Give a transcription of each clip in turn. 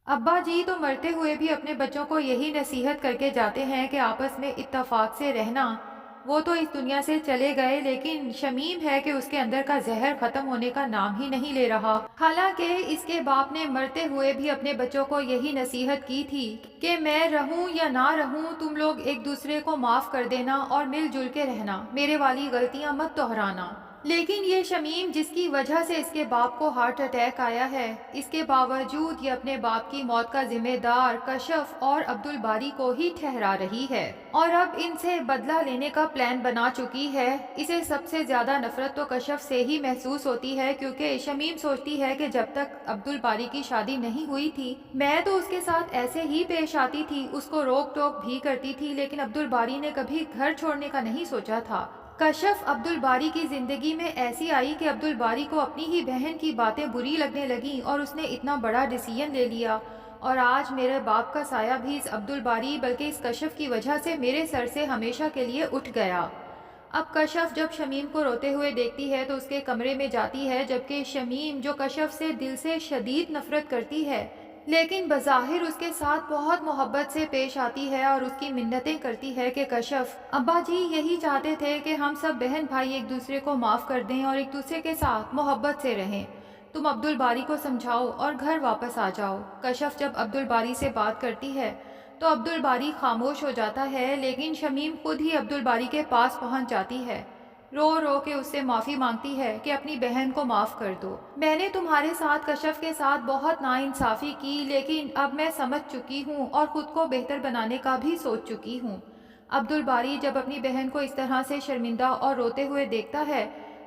अब्बा जी तो मरते हुए भी अपने बच्चों को यही नसीहत करके जाते हैं कि आपस में इत्तेफाक से रहना। वो तो इस दुनिया से चले गए, लेकिन शमीम है कि उसके अंदर का जहर खत्म होने का नाम ही नहीं ले रहा। हालांकि इसके बाप ने मरते हुए भी अपने बच्चों को यही नसीहत की थी कि मैं रहूं या ना रहूं, तुम लोग एक दूसरे को माफ कर देना और मिलजुल के रहना, मेरे वाली गलतियां मत दोहराना। लेकिन ये शमीम जिसकी वजह से इसके बाप को हार्ट अटैक आया है, इसके बावजूद ये अपने बाप की मौत का जिम्मेदार कशफ और अब्दुल बारी को ही ठहरा रही है और अब इनसे बदला लेने का प्लान बना चुकी है। इसे सबसे ज्यादा नफरत तो कशफ से ही महसूस होती है, क्योंकि शमीम सोचती है कि जब तक अब्दुल बारी की शादी नहीं हुई थी मैं तो उसके साथ ऐसे ही पेश आती थी, उसको रोक टोक भी करती थी, लेकिन अब्दुल बारी ने कभी घर छोड़ने का नहीं सोचा था। कशफ अब्दुल बारी की जिंदगी में ऐसी आई कि अब्दुल बारी को अपनी ही बहन की बातें बुरी लगने लगी और उसने इतना बड़ा डिसीजन ले लिया। और आज मेरे बाप का साया भी इस अब्दुल बारी बल्कि इस कशफ की वजह से मेरे सर से हमेशा के लिए उठ गया। अब कशफ जब शमीम को रोते हुए देखती है तो उसके कमरे में जाती है, जबकि शमीम जो कशफ से दिल से शदीद नफरत करती है लेकिन बज़ाहिर उसके साथ बहुत मोहब्बत से पेश आती है और उसकी मिन्नतें करती है कि कशफ, अब्बा जी यही चाहते थे कि हम सब बहन भाई एक दूसरे को माफ़ कर दें और एक दूसरे के साथ मोहब्बत से रहें। तुम अब्दुल बारी को समझाओ और घर वापस आ जाओ। कशफ जब अब्दुल बारी से बात करती है तो अब्दुल बारी खामोश हो जाता है, लेकिन शमीम खुद ही अब्दुल बारी के पास पहुंच जाती है। रो रो के उससे माफ़ी मांगती है कि अपनी बहन को माफ़ कर दो। मैंने तुम्हारे साथ कशफ के साथ बहुत नाइंसाफ़ी की, लेकिन अब मैं समझ चुकी हूँ और ख़ुद को बेहतर बनाने का भी सोच चुकी हूँ। अब्दुल बारी जब अपनी बहन को इस तरह से शर्मिंदा और रोते हुए देखता है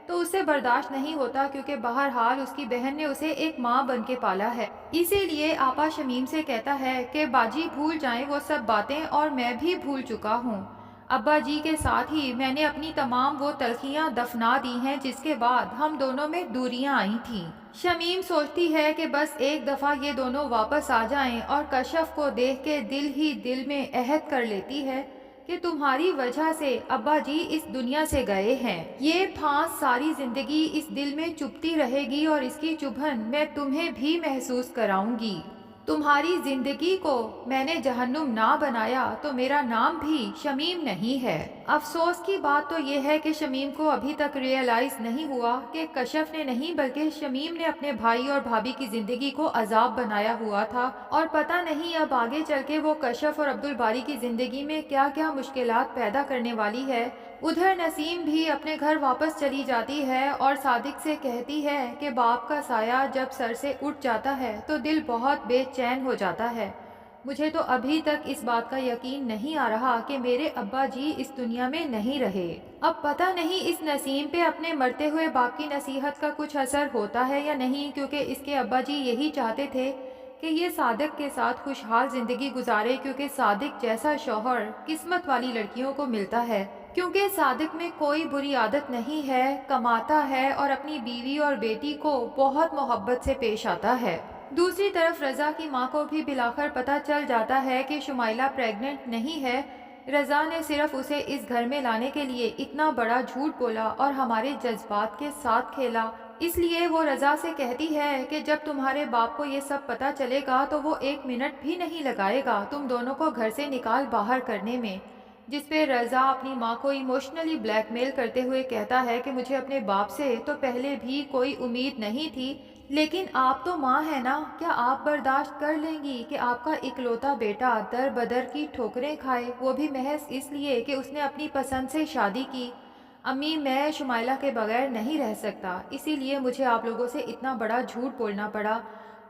तो उसे बर्दाश्त नहीं होता, क्योंकि बहरहाल उसकी बहन ने उसे एक माँ बन के पाला है। इसीलिए आपा शमीम से कहता है कि बाजी भूल जाएं वो सब बातें और मैं भी भूल चुका हूँ। अब्बा जी के साथ ही मैंने अपनी तमाम वो तलखियां दफना दी हैं जिसके बाद हम दोनों में दूरियां आई थीं। शमीम सोचती है कि बस एक दफ़ा ये दोनों वापस आ जाएं और कशफ को देख के दिल ही दिल में अहद कर लेती है कि तुम्हारी वजह से अब्बा जी इस दुनिया से गए हैं। ये फांस सारी जिंदगी इस दिल में चुभती रहेगी और इसकी चुभन मैं तुम्हें भी महसूस कराऊंगी। तुम्हारी जिंदगी को मैंने जहन्नुम ना बनाया तो मेरा नाम भी शमीम नहीं है। अफसोस की बात तो ये है कि शमीम को अभी तक रियलाइज नहीं हुआ कि कशफ ने नहीं बल्कि शमीम ने अपने भाई और भाभी की जिंदगी को अजाब बनाया हुआ था, और पता नहीं अब आगे चल के वो कशफ और अब्दुल बारी की जिंदगी में क्या क्या मुश्किलात पैदा करने वाली है। उधर नसीम भी अपने घर वापस चली जाती है और सादिक से कहती है कि बाप का साया जब सर से उठ जाता है तो दिल बहुत बेचैन हो जाता है। मुझे तो अभी तक इस बात का यकीन नहीं आ रहा कि मेरे अब्बा जी इस दुनिया में नहीं रहे। अब पता नहीं इस नसीम पे अपने मरते हुए बाप की नसीहत का कुछ असर होता है या नहीं, क्योंकि इसके अब्बा जी यही चाहते थे कि ये सादिक के साथ खुशहाल जिंदगी गुजारे, क्योंकि सादिक जैसा शौहर किस्मत वाली लड़कियों को मिलता है। क्योंकि सादिक में कोई बुरी आदत नहीं है, कमाता है और अपनी बीवी और बेटी को बहुत मोहब्बत से पेश आता है। दूसरी तरफ रज़ा की माँ को भी बिलाखर पता चल जाता है कि शुमाइला प्रेग्नेंट नहीं है। रज़ा ने सिर्फ उसे इस घर में लाने के लिए इतना बड़ा झूठ बोला और हमारे जज्बात के साथ खेला। इसलिए वो रज़ा से कहती है कि जब तुम्हारे बाप को ये सब पता चलेगा तो वो एक मिनट भी नहीं लगाएगा तुम दोनों को घर से निकाल बाहर करने में। जिस पे रज़ा अपनी माँ को इमोशनली ब्लैकमेल करते हुए कहता है कि मुझे अपने बाप से तो पहले भी कोई उम्मीद नहीं थी, लेकिन आप तो माँ है ना, क्या आप बर्दाश्त कर लेंगी कि आपका इकलौता बेटा दर बदर की ठोकरें खाए, वो भी महज इसलिए कि उसने अपनी पसंद से शादी की। अम्मी मैं शुमाइला के बगैर नहीं रह सकता, इसीलिए मुझे आप लोगों से इतना बड़ा झूठ बोलना पड़ा।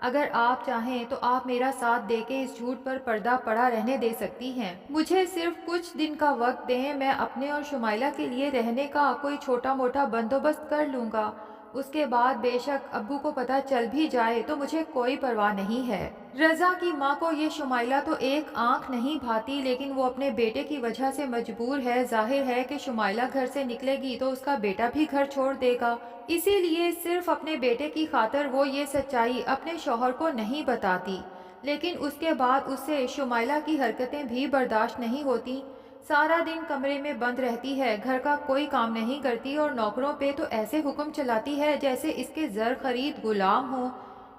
अगर आप चाहें तो आप मेरा साथ देके इस झूठ पर पर्दा पड़ा रहने दे सकती हैं। मुझे सिर्फ कुछ दिन का वक्त दें, मैं अपने और शुमाइला के लिए रहने का कोई छोटा मोटा बंदोबस्त कर लूँगा। उसके बाद बेशक अब्बू को पता चल भी जाए तो मुझे कोई परवाह नहीं है। रज़ा की माँ को ये शुमाइला तो एक आंख नहीं भाती, लेकिन वो अपने बेटे की वजह से मजबूर है। जाहिर है कि शुमाइला घर से निकलेगी तो उसका बेटा भी घर छोड़ देगा, इसीलिए सिर्फ अपने बेटे की खातिर वो ये सच्चाई अपने शौहर को नहीं बताती। लेकिन उसके बाद उससे शुमाइला की हरकतें भी बर्दाश्त नहीं होती। सारा दिन कमरे में बंद रहती है, घर का कोई काम नहीं करती और नौकरों पे तो ऐसे हुक्म चलाती है जैसे इसके जर खरीद गुलाम हो।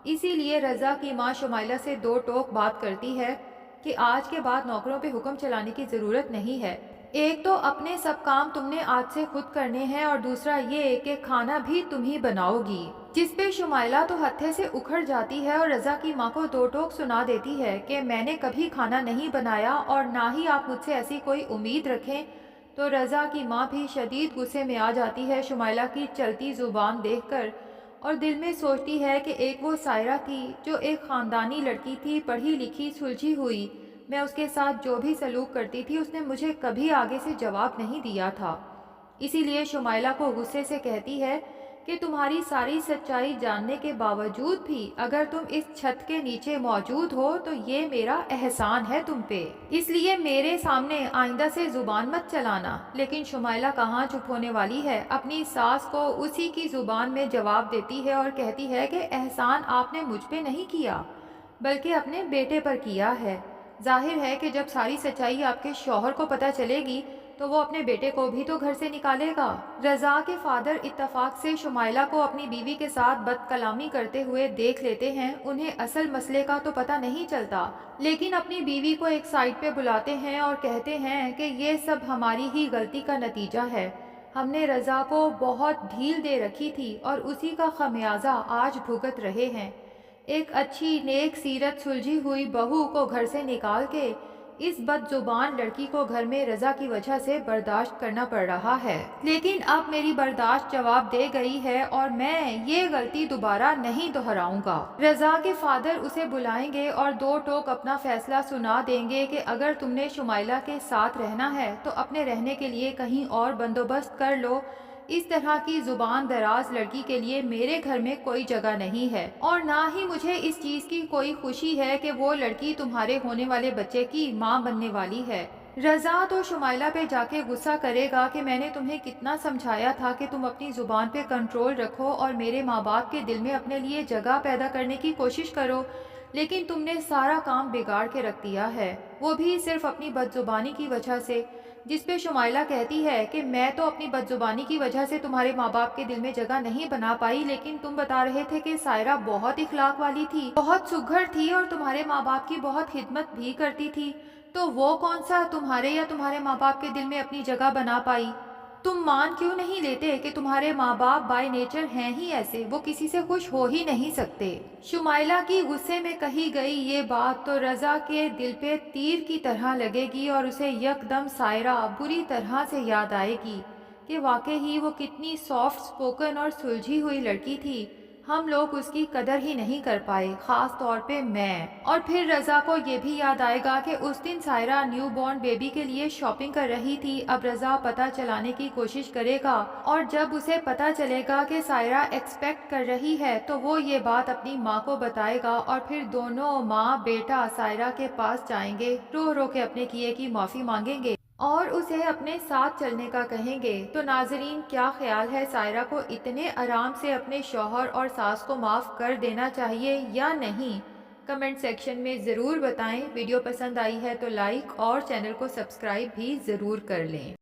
اسی لیے رضا کی ماں شمائلہ سے دو ٹوک بات کرتی ہے کہ آج کے بعد نوکروں پہ حکم چلانے کی ضرورت نہیں ہے۔ ایک تو اپنے سب کام تم نے آج سے خود کرنے ہیں، اور دوسرا یہ کہ کھانا بھی تم ہی بناؤ گی۔ جس پہ شمائلہ تو ہتھے سے اکھڑ جاتی ہے اور رضا کی ماں کو دو ٹوک سنا دیتی ہے کہ میں نے کبھی کھانا نہیں بنایا اور نہ ہی آپ مجھ سے ایسی کوئی امید رکھیں۔ تو رضا کی ماں بھی شدید غصے میں آ جاتی ہے شمائلہ کی چلتی زبان دیکھ کر، اور دل میں سوچتی ہے کہ ایک وہ سائرہ تھی جو ایک خاندانی لڑکی تھی، پڑھی لکھی سلجھی ہوئی۔ میں اس کے ساتھ جو بھی سلوک کرتی تھی اس نے مجھے کبھی آگے سے جواب نہیں دیا تھا۔ اسی لیے شمائلہ کو غصے سے کہتی ہے کہ تمہاری ساری سچائی جاننے کے باوجود بھی اگر تم اس چھت کے نیچے موجود ہو تو یہ میرا احسان ہے تم پہ، اس لیے میرے سامنے آئندہ سے زبان مت چلانا۔ لیکن شمائلہ کہاں چپ ہونے والی ہے، اپنی ساس کو اسی کی زبان میں جواب دیتی ہے اور کہتی ہے کہ احسان آپ نے مجھ پہ نہیں کیا بلکہ اپنے بیٹے پر کیا ہے۔ ظاہر ہے کہ جب ساری سچائی آپ کے شوہر کو پتہ چلے گی تو وہ اپنے بیٹے کو بھی تو گھر سے نکالے گا۔ رضا کے فادر اتفاق سے شمائلہ کو اپنی بیوی کے ساتھ بد کلامی کرتے ہوئے دیکھ لیتے ہیں۔ انہیں اصل مسئلے کا تو پتہ نہیں چلتا، لیکن اپنی بیوی کو ایک سائڈ پہ بلاتے ہیں اور کہتے ہیں کہ یہ سب ہماری ہی غلطی کا نتیجہ ہے۔ ہم نے رضا کو بہت ڈھیل دے رکھی تھی اور اسی کا خمیازہ آج بھگت رہے ہیں۔ ایک اچھی نیک سیرت سلجھی ہوئی بہو کو گھر سے نکال کے اس بد زبان لڑکی کو گھر میں رضا کی وجہ سے برداشت کرنا پڑ رہا ہے، لیکن اب میری برداشت جواب دے گئی ہے اور میں یہ غلطی دوبارہ نہیں دہراؤں گا۔ رضا کے فادر اسے بلائیں گے اور دو ٹوک اپنا فیصلہ سنا دیں گے کہ اگر تم نے شمائلہ کے ساتھ رہنا ہے تو اپنے رہنے کے لیے کہیں اور بندوبست کر لو۔ اس طرح کی زبان دراز لڑکی کے لیے میرے گھر میں کوئی جگہ نہیں ہے، اور نہ ہی مجھے اس چیز کی کوئی خوشی ہے کہ وہ لڑکی تمہارے ہونے والے بچے کی ماں بننے والی ہے۔ رضا تو شمائلہ پہ جا کے غصہ کرے گا کہ میں نے تمہیں کتنا سمجھایا تھا کہ تم اپنی زبان پہ کنٹرول رکھو اور میرے ماں باپ کے دل میں اپنے لیے جگہ پیدا کرنے کی کوشش کرو، لیکن تم نے سارا کام بگاڑ کے رکھ دیا ہے، وہ بھی صرف اپنی بد زبانی کی وجہ سے۔ جس پہ شمائلہ کہتی ہے کہ میں تو اپنی بد زبانی کی وجہ سے تمہارے ماں باپ کے دل میں جگہ نہیں بنا پائی، لیکن تم بتا رہے تھے کہ سائرہ بہت اخلاق والی تھی، بہت سگھر تھی اور تمہارے ماں باپ کی بہت خدمت بھی کرتی تھی، تو وہ کون سا تمہارے یا تمہارے ماں باپ کے دل میں اپنی جگہ بنا پائی؟ تم مان کیوں نہیں لیتے کہ تمہارے ماں باپ بائی نیچر ہیں ہی ایسے، وہ کسی سے خوش ہو ہی نہیں سکتے؟ شمائلہ کی غصے میں کہی گئی یہ بات تو رضا کے دل پہ تیر کی طرح لگے گی اور اسے یکدم سائرہ بری طرح سے یاد آئے گی کہ واقعی ہی وہ کتنی سافٹ سپوکن اور سلجھی ہوئی لڑکی تھی۔ ہم لوگ اس کی قدر ہی نہیں کر پائے، خاص طور پہ میں۔ اور پھر رضا کو یہ بھی یاد آئے گا کہ اس دن سائرہ نیو بورن بیبی کے لیے شاپنگ کر رہی تھی۔ اب رضا پتہ چلانے کی کوشش کرے گا اور جب اسے پتہ چلے گا کہ سائرہ ایکسپیکٹ کر رہی ہے تو وہ یہ بات اپنی ماں کو بتائے گا اور پھر دونوں ماں بیٹا سائرہ کے پاس جائیں گے، رو رو کے اپنے کیے کی معافی مانگیں گے اور اسے اپنے ساتھ چلنے کا کہیں گے۔ تو ناظرین، کیا خیال ہے، سائرہ کو اتنے آرام سے اپنے شوہر اور ساس کو معاف کر دینا چاہیے یا نہیں؟ کمنٹ سیکشن میں ضرور بتائیں۔ ویڈیو پسند آئی ہے تو لائک اور چینل کو سبسکرائب بھی ضرور کر لیں۔